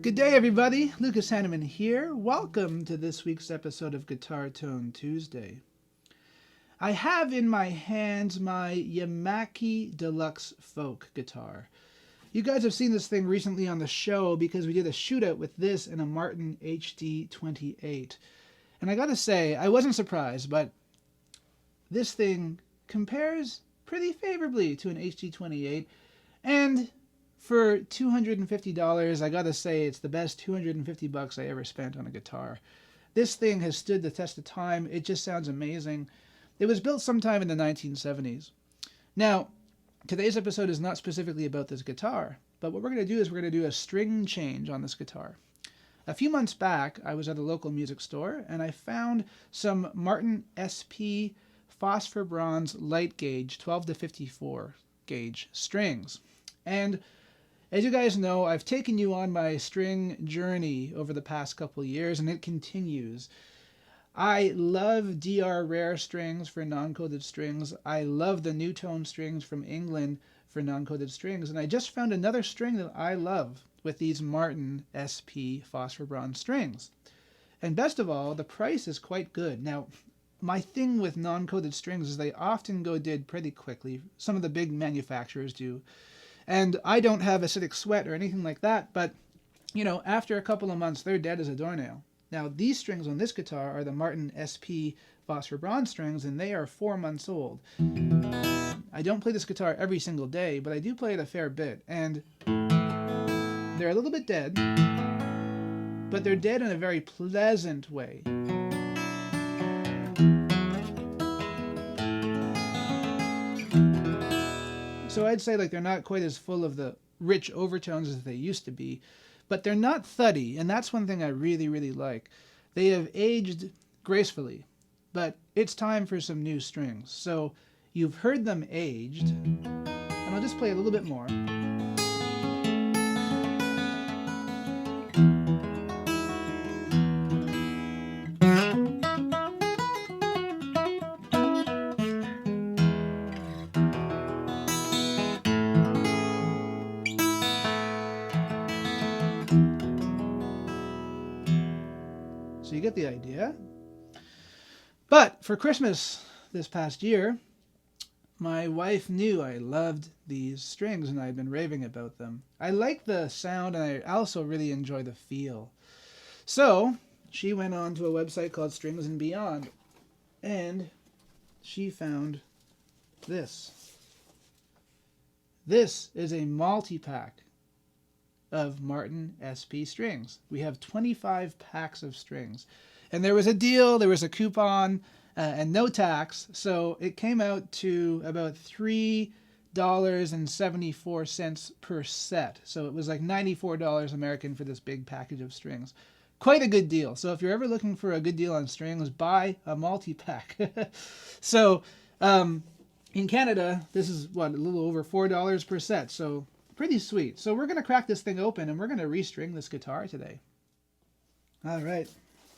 Good day, everybody. Lucas Haneman here. Welcome to this week's episode of Guitar Tone Tuesday. I have in my hands my Yamaki Deluxe Folk guitar. You guys have seen this thing recently on the show because we did a shootout with this and a Martin HD28. And I gotta say, I wasn't surprised, but this thing compares pretty favorably to an HD28, and for $250, I gotta say it's the best $250 I ever spent on a guitar. This thing has stood the test of time. It just sounds amazing. It was built sometime in the 1970s. Now, today's episode is not specifically about this guitar, but what we're going to do is we're going to do a string change on this guitar. A few months back, I was at a local music store and I found some Martin SP Phosphor Bronze light gauge 12 to 54 gauge strings. And as you guys know, I've taken you on my string journey over the past couple years, and it continues. I love DR Rare strings for non-coated strings. I love the New Tone strings from England for non-coated strings, and I just found another string that I love with these Martin SP Phosphor Bronze strings. And best of all, the price is quite good. Now, my thing with non-coated strings is they often go dead pretty quickly. Some of the big manufacturers do. And I don't have acidic sweat or anything like that, but, you know, after a couple of months, they're dead as a doornail. Now, these strings on this guitar are the Martin SP Phosphor Bronze strings, and they are 4 months old. I don't play this guitar every single day, but I do play it a fair bit, and they're a little bit dead, but they're dead in a very pleasant way. So I'd say like they're not quite as full of the rich overtones as they used to be, but they're not thuddy, and that's one thing I really, really like. They have aged gracefully, but it's time for some new strings. So you've heard them aged, and I'll just play a little bit more. So you get the idea. But for Christmas this past year, my wife knew I loved these strings and I had been raving about them. I like the sound and I also really enjoy the feel. So she went on to a website called Strings and Beyond, and she found this. This is a multi-pack of Martin SP strings. We have 25 packs of strings. And there was a deal, there was a coupon, and no tax, so it came out to about $3.74 per set. So it was like $94 American for this big package of strings. Quite a good deal. So if you're ever looking for a good deal on strings, buy a multi-pack. So in Canada, this is what, a little over $4 per set. So pretty sweet. So we're going to crack this thing open and we're going to restring this guitar today. All right,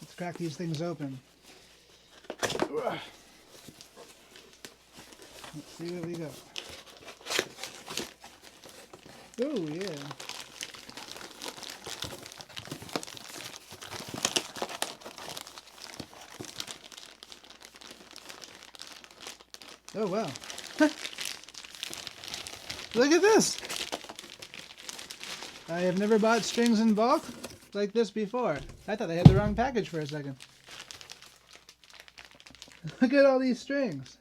let's crack these things open. Let's see what we got. Oh, yeah. Oh, wow. Look at this. I have never bought strings in bulk like this before. I thought I had the wrong package for a second. Look at all these strings.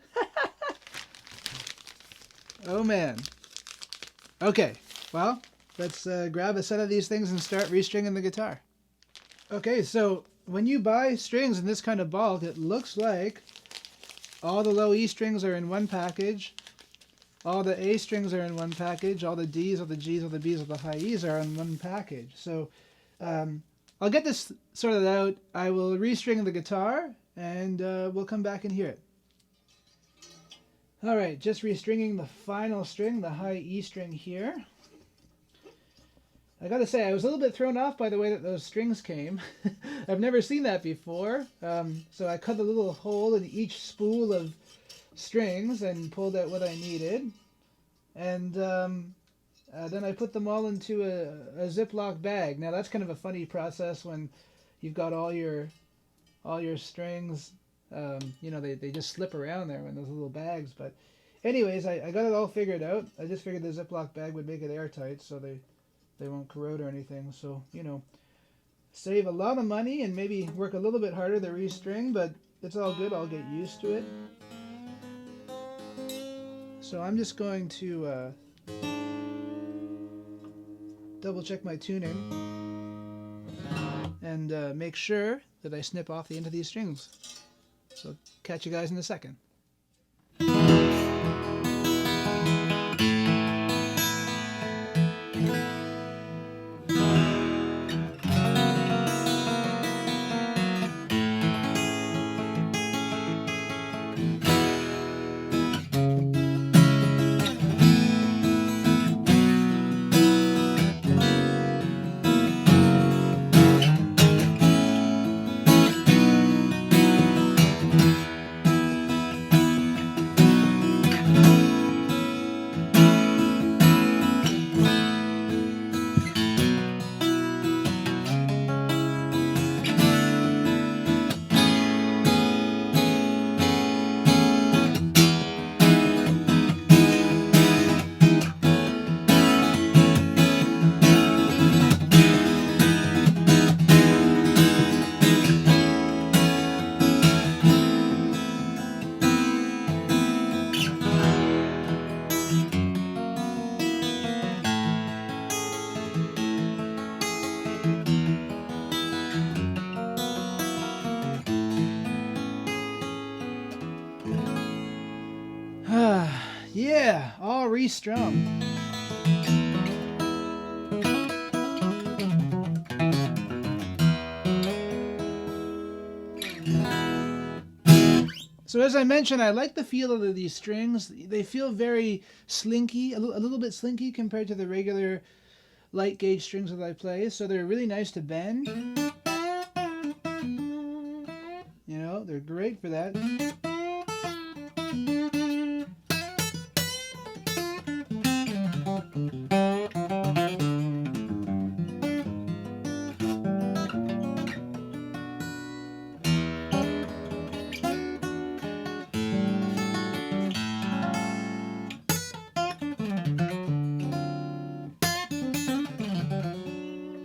Oh man. Okay, well, let's grab a set of these things and start restringing the guitar. Okay, so when you buy strings in this kind of bulk, it looks like all the low E strings are in one package, all the A strings are in one package, all the Ds, all the Gs, all the Bs, all the high Es are in one package. So I'll get this sorted out. I will restring the guitar and we'll come back and hear it. All right, just restringing the final string, the high E string here. I gotta say, I was a little bit thrown off by the way that those strings came. I've never seen that before. So I cut a little hole in each spool of strings and pulled out what I needed. And then I put them all into a Ziploc bag. Now that's kind of a funny process when you've got all your strings. They just slip around there in those little bags. But anyways, I got it all figured out. I just figured the Ziploc bag would make it airtight so they won't corrode or anything. So, save a lot of money and maybe work a little bit harder to restring, but it's all good. I'll get used to it. So I'm just going to double check my tuning and make sure that I snip off the end of these strings. So catch you guys in a second. Yeah, all restrung. So as I mentioned, I like the feel of these strings. They feel very slinky, a little bit slinky compared to the regular light gauge strings that I play. So they're really nice to bend. They're great for that.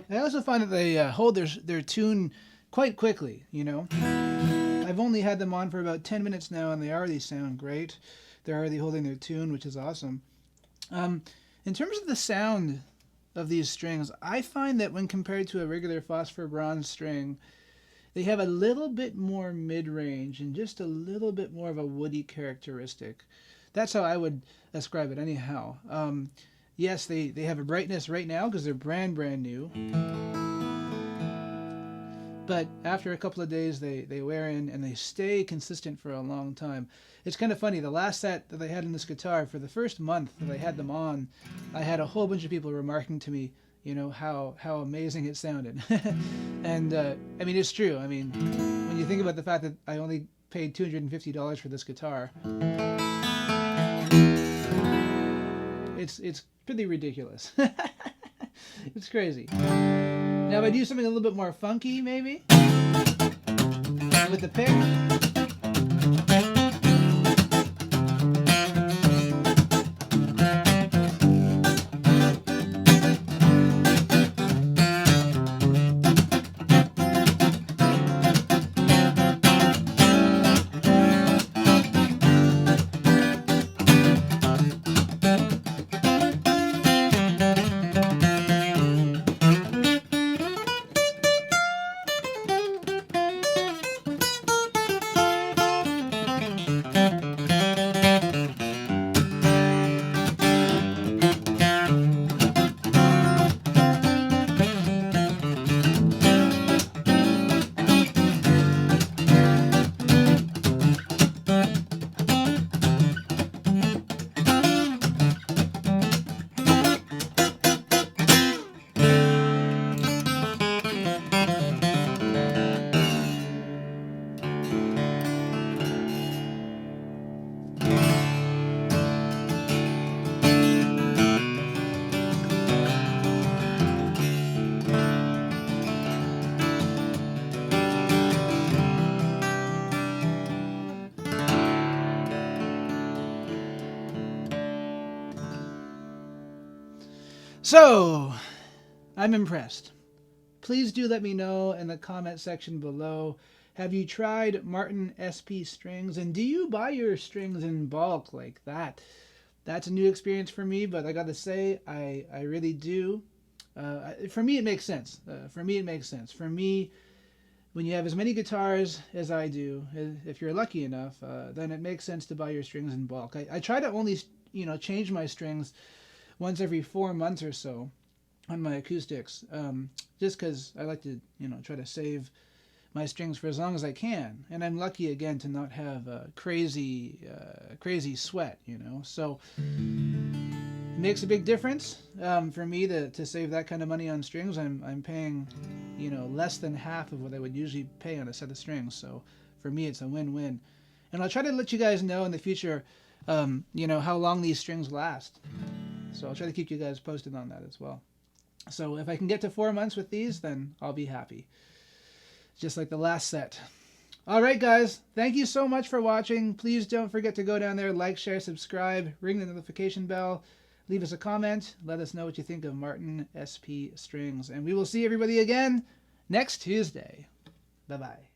I also find that they hold their tune quite quickly, I've only had them on for about 10 minutes now, and they already sound great. They're already holding their tune, which is awesome. In terms of the sound of these strings, I find that when compared to a regular phosphor bronze string, they have a little bit more mid-range and just a little bit more of a woody characteristic. That's how I would describe it anyhow. Yes, they have a brightness right now because they're brand new. But after a couple of days, they wear in and they stay consistent for a long time. It's kind of funny. The last set that I had in this guitar, for the first month that I had them on, I had a whole bunch of people remarking to me, how amazing it sounded. And it's true. When you think about the fact that I only paid $250 for this guitar, it's pretty ridiculous. It's crazy. Now if I do something a little bit more funky, maybe, with the pick. So, I'm impressed. Please do let me know in the comment section below. Have you tried Martin SP strings? And do you buy your strings in bulk like that? That's a new experience for me, but I gotta say, I really do. For me, it makes sense. For me, when you have as many guitars as I do, if you're lucky enough, then it makes sense to buy your strings in bulk. I try to only, change my strings once every 4 months or so on my acoustics, just because I like to, try to save my strings for as long as I can. And I'm lucky again to not have crazy sweat, So it makes a big difference for me to save that kind of money on strings. I'm paying, less than half of what I would usually pay on a set of strings. So for me, it's a win-win. And I'll try to let you guys know in the future, how long these strings last. So I'll try to keep you guys posted on that as well. So if I can get to 4 months with these, then I'll be happy. Just like the last set. All right, guys. Thank you so much for watching. Please don't forget to go down there, like, share, subscribe, ring the notification bell, leave us a comment. Let us know what you think of Martin SP strings. And we will see everybody again next Tuesday. Bye-bye.